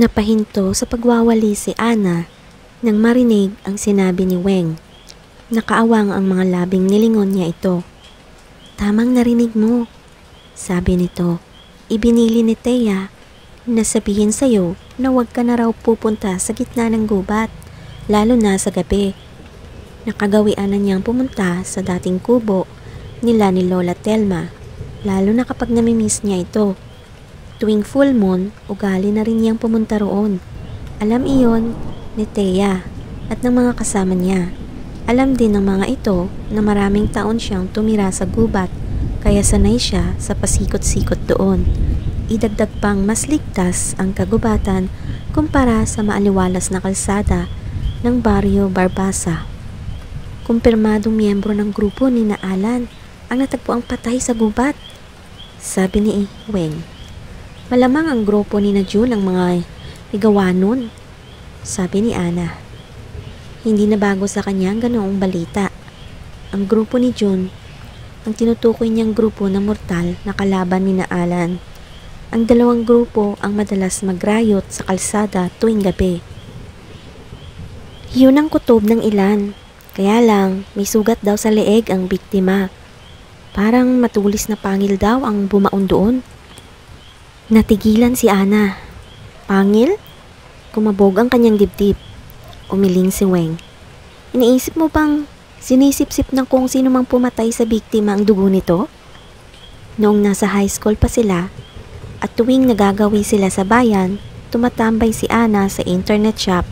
Napahinto sa pagwawali si Ana nang marinig ang sinabi ni Weng. Nakaawang ang mga labing nilingon niya ito. "Tamang narinig mo," sabi nito. "Ibinili ni Thea na sabihin sa'yo na huwag ka na raw pupunta sa gitna ng gubat, lalo na sa gabi. Nakagawian na niyang pumunta sa dating kubo nila ni Lola Telma, lalo na kapag namimiss niya ito. Tuwing full moon, ugali na rin niyang pumunta roon. Alam iyon ni Thea at ng mga kasama niya. Alam din ng mga ito na maraming taon siyang tumira sa gubat, kaya sanay siya sa pasikot-sikot doon. Idagdag pang mas ligtas ang kagubatan kumpara sa maaliwalas na kalsada ng Barrio Barbasa. Kumpirmadong miyembro ng grupo ni Alan ang natagpuang patay sa gubat, sabi ni Weng. Malamang ang grupo ni June ang mga ligawa nun, sabi ni Ana. Hindi na bago sa kanya ang ganoong balita. Ang grupo ni June, ang tinutukoy niyang grupo na mortal na kalaban ni Alan. Ang dalawang grupo ang madalas magrayot sa kalsada tuwing gabi. Yun ang kutob ng ilan. Kaya lang, may sugat daw sa leeg ang biktima. Parang matulis na pangil daw ang bumaon doon. Natigilan si Ana. Pangil? Kumabog ang kanyang dibdib. Umiling si Weng. Iniisip mo bang sinisip-sip ng kung sino mang pumatay sa biktima ang dugo nito? Noong nasa high school pa sila at tuwing nagagawi sila sa bayan, tumatambay si Ana sa internet shop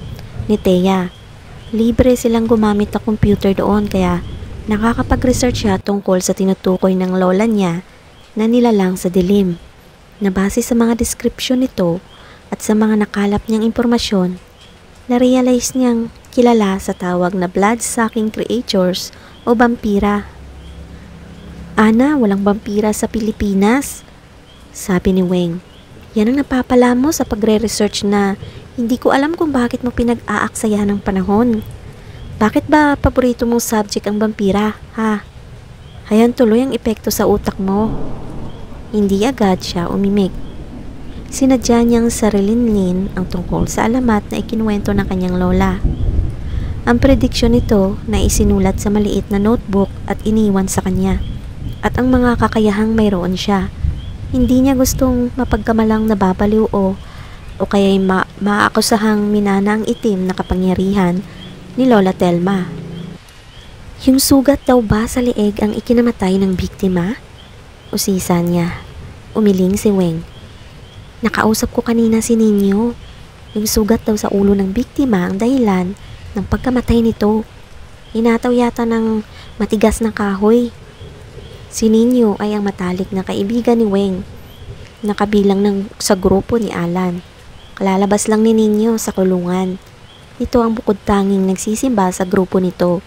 ni Thea. Libre silang gumamit ng computer doon kaya nakakapag-research siya tungkol sa tinutukoy ng lola niya na nilalang sa dilim. Nabase sa mga description nito at sa mga nakalap niyang impormasyon, na-realize niyang kilala sa tawag na blood-sucking creatures o vampira. "Ana, walang vampira sa Pilipinas," sabi ni Weng. "Yan ang napapala mo sa pagre-research na hindi ko alam kung bakit mo pinag-aaksaya ng panahon. Bakit ba paborito mong subject ang vampira, ha? Hayan tuloy ang epekto sa utak mo." Hindi agad siya umimik. Sinadya niyang sarilinlin ang tungkol sa alamat na ikinuwento ng kanyang lola. Ang prediksyon nito na isinulat sa maliit na notebook at iniwan sa kanya. At ang mga kakayahang mayroon siya. Hindi niya gustong mapagkamalang nababaliw o kaya'y maakusahang minana ang itim na kapangyarihan ni Lola Telma. Yung sugat daw ba sa leeg ang ikinamatay ng biktima? Usisa niya. Umiling si Weng. Nakausap ko kanina si Ninyo. Yung sugat daw sa ulo ng biktima ang dahilan ng pagkamatay nito. Inataw yata ng matigas na kahoy. Si Ninyo ay ang matalik na kaibigan ni Weng, nakabilang sa grupo ni Alan. Kalalabas lang ni Ninyo sa kulungan. Ito ang bukod tanging nagsisimba sa grupo nito.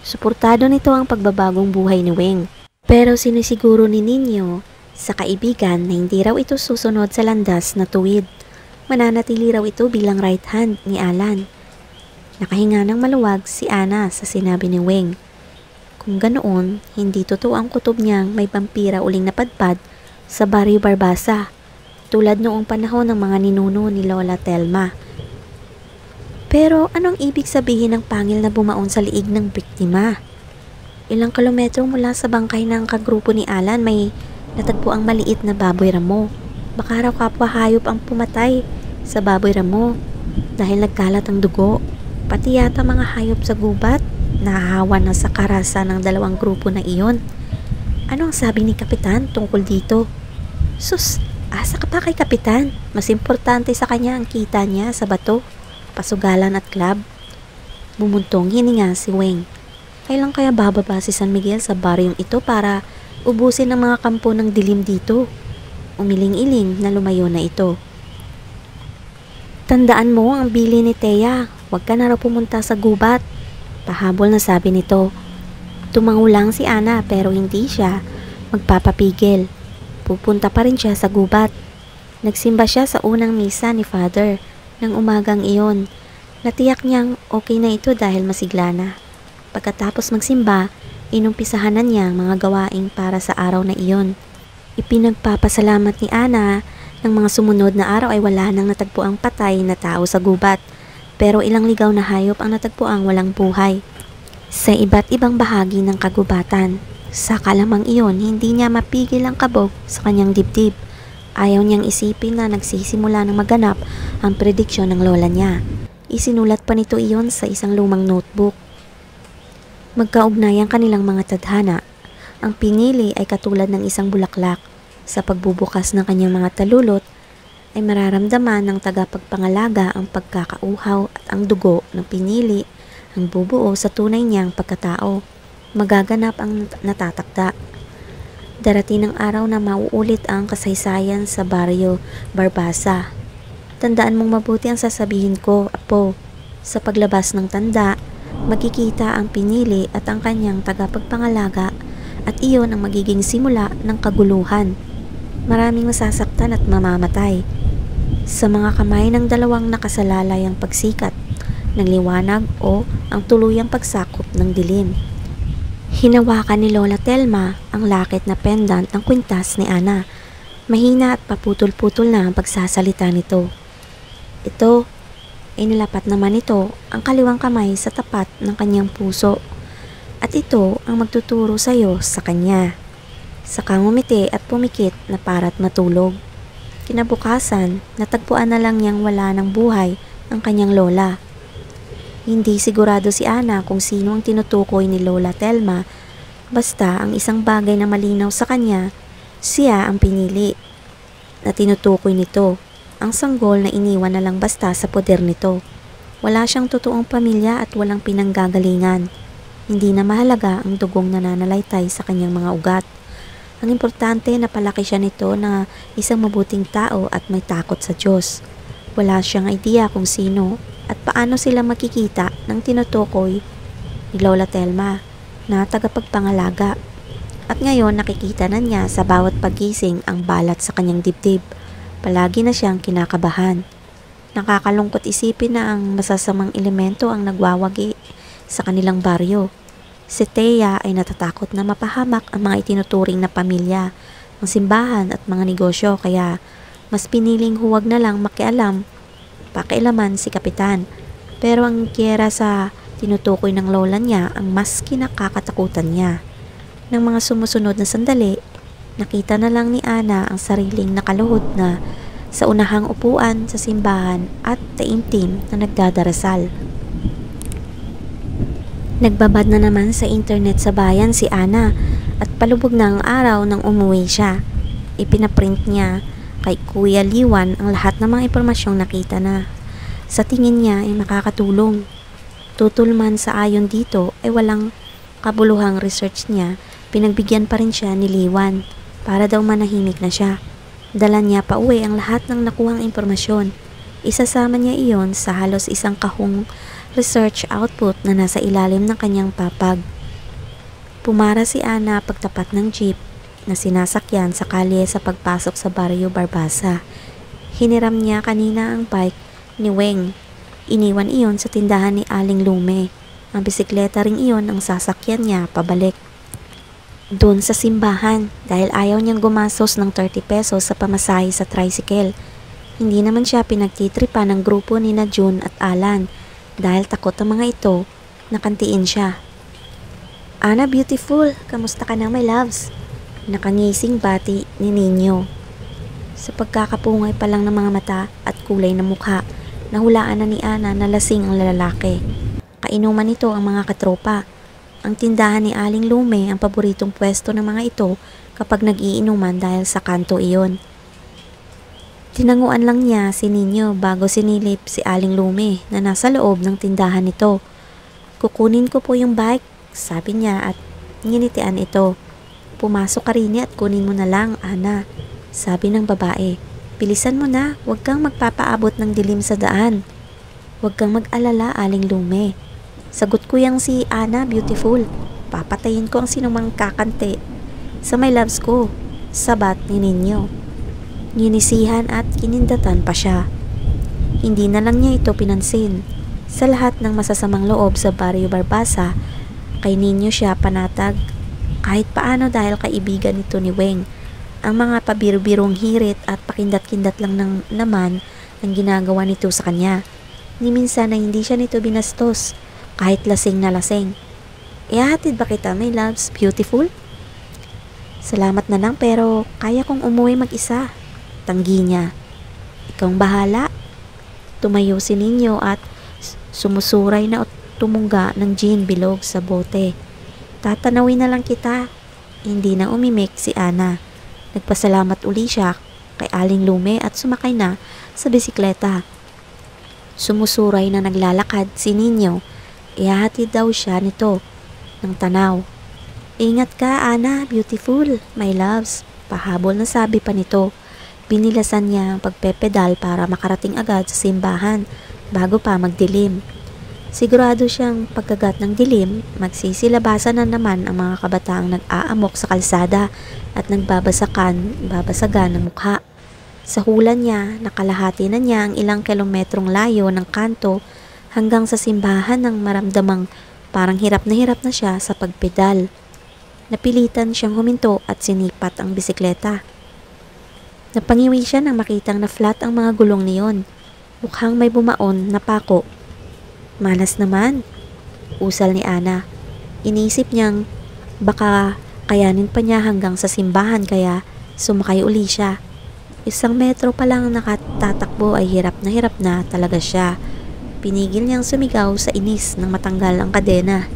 Suportado nito ang pagbabagong buhay ni Weng. Pero sinisiguro ni Ninyo sa kaibigan na hindi raw ito susunod sa landas na tuwid. Mananatili raw ito bilang right hand ni Alan. Nakahinga ng maluwag si Ana sa sinabi ni Weng. Kung ganoon, hindi totoo ang kutob niyang may vampira uling napadpad sa Barrio Barbasa, tulad noong panahon ng mga ninuno ni Lola Telma. Pero anong ibig sabihin ng pangil na bumaon sa liig ng biktima? Ilang kilometro mula sa bangkay ng kagrupo ni Alan may natagpo ang maliit na baboy ramo. Baka raw kapwa hayop ang pumatay sa baboy ramo dahil nagkalat ang dugo. Pati yata mga hayop sa gubat nahahawa na sa karasa ng dalawang grupo na iyon. Ano ang sabi ni Kapitan tungkol dito? Sus, asa ka pa kay Kapitan? Mas importante sa kanya ang kita niya sa bato, pasugalan at club. Bumuntong hininga si Weng. Kailan kaya bababa si San Miguel sa baryong ito para ubusin ang mga kampo ng dilim dito? Umiling-iling na lumayo na ito. Tandaan mo ang bili ni Thea. Huwag ka na raw pumunta sa gubat. Pahabol na sabi nito. Tumangulang si Ana pero hindi siya magpapapigil. Pupunta pa rin siya sa gubat. Nagsimba siya sa unang misa ni Father ng umagang iyon. Natiyak niyang okay na ito dahil masigla na. Pagkatapos magsimba, inumpisahan na niya ang mga gawaing para sa araw na iyon. Ipinagpapasalamat ni Ana Ng mga sumunod na araw ay wala nang natagpuang patay na tao sa gubat, pero ilang ligaw na hayop ang natagpuang walang buhay sa iba't ibang bahagi ng kagubatan. Sa kalamang iyon, hindi niya mapigil ang kabog sa kanyang dibdib. Ayaw niyang isipin na nagsisimula ng maganap ang prediksyon ng lola niya. Isinulat pa nito iyon sa isang lumang notebook. Magkaugnay ang kanilang mga tadhana. Ang pinili ay katulad ng isang bulaklak. Sa pagbubukas ng kanyang mga talulot, ay mararamdaman ng tagapagpangalaga ang pagkakauhaw at ang dugo ng pinili ang bubuo sa tunay niyang pagkatao. Magaganap ang natatakda. Darating ang araw na mauulit ang kasaysayan sa Baryo Barbasa. Tandaan mong mabuti ang sasabihin ko, apo. Sa paglabas ng tanda, makikita ang pinili at ang kanyang tagapagpangalaga at iyon ang magiging simula ng kaguluhan. Maraming masasaktan at mamamatay. Sa mga kamay ng dalawang nakasalalay ang pagsikat ng liwanag o ang tuluyang pagsakop ng dilim. Hinawakan ni Lola Telma ang lakit na pendant ng kwintas ni Ana. Mahina at paputol-putol na ang pagsasalita nito. Ito ay nilapat naman ito ang kaliwang kamay sa tapat ng kanyang puso. At ito ang magtuturo sa iyo sa kanya. Saka ngumiti at pumikit na para't matulog. Kinabukasan, natagpuan na lang niyang wala ng buhay ang kanyang lola. Hindi sigurado si Ana kung sino ang tinutukoy ni Lola Telma, basta ang isang bagay na malinaw sa kanya, siya ang pinili na tinutukoy nito, ang sanggol na iniwan na lang basta sa poder nito. Wala siyang totoong pamilya at walang pinanggagalingan. Hindi na mahalaga ang dugong nananalaytay sa kanyang mga ugat. Ang importante na palaki siya nito na isang mabuting tao at may takot sa Diyos. Wala siyang idea kung sino at paano sila makikita ng tinutukoy ni Lola Telma na tagapagpangalaga. At ngayon nakikita na niya sa bawat pagising ang balat sa kanyang dibdib. Palagi na siyang kinakabahan. Nakakalungkot isipin na ang masasamang elemento ang nagwawagi sa kanilang baryo. Si Thea ay natatakot na mapahamak ang mga itinuturing na pamilya, ang simbahan at mga negosyo, kaya mas piniling huwag na lang pakialaman si Kapitan. Pero ang giyera sa tinutukoy ng lola niya ang mas kinakakatakutan niya. Ng mga sumusunod na sandali, nakita na lang ni Ana ang sariling nakaluhod na sa unahang upuan sa simbahan at taimtim na nagdadarasal. Nagbabad na naman sa internet sa bayan si Ana at palubog na ang araw nang umuwi siya. Ipinaprint niya kay Kuya Liwan ang lahat ng mga impormasyong nakita na sa tingin niya ay makakatulong. Tutol man sa ayon dito ay walang kabuluhang research niya, pinagbigyan pa rin siya ni Liwan para daw manahimik na siya. Dala niya pa uwi ang lahat ng nakuhang impormasyon. Isasama niya iyon sa halos isang kahong research output na nasa ilalim ng kanyang papag. Pumara si Ana pagtapat ng jeep na sinasakyan sa kalye sa pagpasok sa Baryo Barbasa. Hiniram niya kanina ang bike ni Weng. Iniwan iyon sa tindahan ni Aling Lume. Ang bisikleta ring iyon ang sasakyan niya pabalik doon sa simbahan dahil ayaw niyang gumastos ng 30 pesos sa pamasahe sa tricycle. Hindi naman siya pinagtitripa ng grupo ni na June at Alan dahil takot ang mga ito na kantiin siya. Ana beautiful, kamusta ka na my loves? Nakangising bati ni Nino. Sa pagkakapungay pa lang ng mga mata at kulay ng mukha, nahulaan na ni Ana na lasing ang lalaki. Kainuman nito ang mga katropa. Ang tindahan ni Aling Lume ang paboritong pwesto ng mga ito kapag nag-iinuman dahil sa kanto iyon. Tinanguan lang niya si Nino bago sinilip si Aling Lume na nasa loob ng tindahan nito. Kukunin ko po yung bike, sabi niya at nginitian ito. Pumasok ka rin at kunin mo na lang, Ana, sabi ng babae. Bilisan mo na, huwag kang magpapaabot ng dilim sa daan. Huwag kang mag-alala, Aling Lume. Sagot ko yang si Ana beautiful. Papatayin ko ang sinumang kakante sa my loves ko, sabat ni Nino. Ginisihan at kinindatan pa siya. Hindi na lang niya ito pinansin. Sa lahat ng masasamang loob sa Baryo Barbasa, kay Nino siya panatag. Kahit paano dahil kaibigan nito ni Weng. Ang mga pabiro-birong hirit at pakindat-kindat lang naman ang ginagawa nito sa kanya. Ni minsan na hindi siya nito binastos, kahit lasing na lasing. Ihahatid ba kita, my loves, beautiful? Salamat na lang pero kaya kong umuwi mag-isa. Tanggi niya. Ikaw bahala. Tumayo si Ninyo at sumusuray na tumungga ng gin bilog sa bote. Tatanawin na lang kita. Hindi na umimik si Ana. Nagpasalamat uli siya kay Aling Lume at sumakay na sa bisikleta. Sumusuray na naglalakad si Ninyo. Ihahatid daw siya nito ng tanaw. Ingat ka, Ana, beautiful, my loves. Pahabol na sabi pa nito. Binilasan niya ang pagpepedal para makarating agad sa simbahan bago pa magdilim. Sigurado siyang pagkagat ng dilim, magsisilabasan na naman ang mga kabataang nag-aamok sa kalsada at nagbabasagan ng mukha. Sa hula niya, nakalahati na niya ang ilang kilometrong layo ng kanto hanggang sa simbahan nang maramdamang parang hirap na siya sa pagpedal. Napilitan siyang huminto at sinipat ang bisikleta. Napangiwi siya nang makitang na flat ang mga gulong niyon. Mukhang may bumaon na pako. Malas naman, usal ni Ana. Inisip niyang baka kayanin pa niya hanggang sa simbahan kaya sumakay uli siya. 1 metro pa lang nakatatakbo ay hirap na talaga siya. Pinigil niyang sumigaw sa inis nang matanggal ang kadena.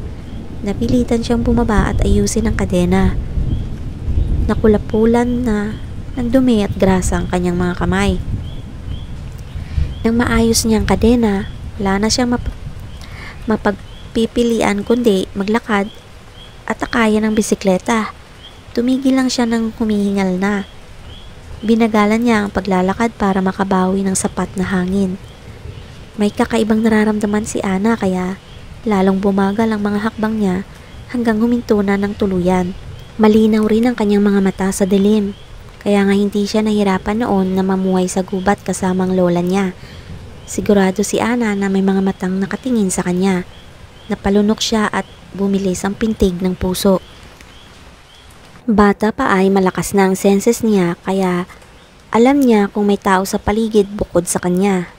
Napilitan siyang bumaba at ayusin ang kadena. Nakulapulan na ng dumi at grasa ang kanyang mga kamay. Nang maayos niyang kadena, wala na siyang mapagpipilian kundi maglakad at akayan ng bisikleta. Tumigil lang siya nang humihingal na. Binagalan niya ang paglalakad para makabawi ng sapat na hangin. May kakaibang nararamdaman si Ana kaya lalong bumagal ang mga hakbang niya hanggang huminto na ng tuluyan. Malinaw rin ang kanyang mga mata sa dilim. Kaya nga hindi siya nahirapan noon na mamuhay sa gubat kasamang lola niya. Sigurado si Ana na may mga matang nakatingin sa kanya. Napalunok siya at bumilis ang pintig ng puso. Bata pa ay malakas na ang senses niya kaya alam niya kung may tao sa paligid bukod sa kanya.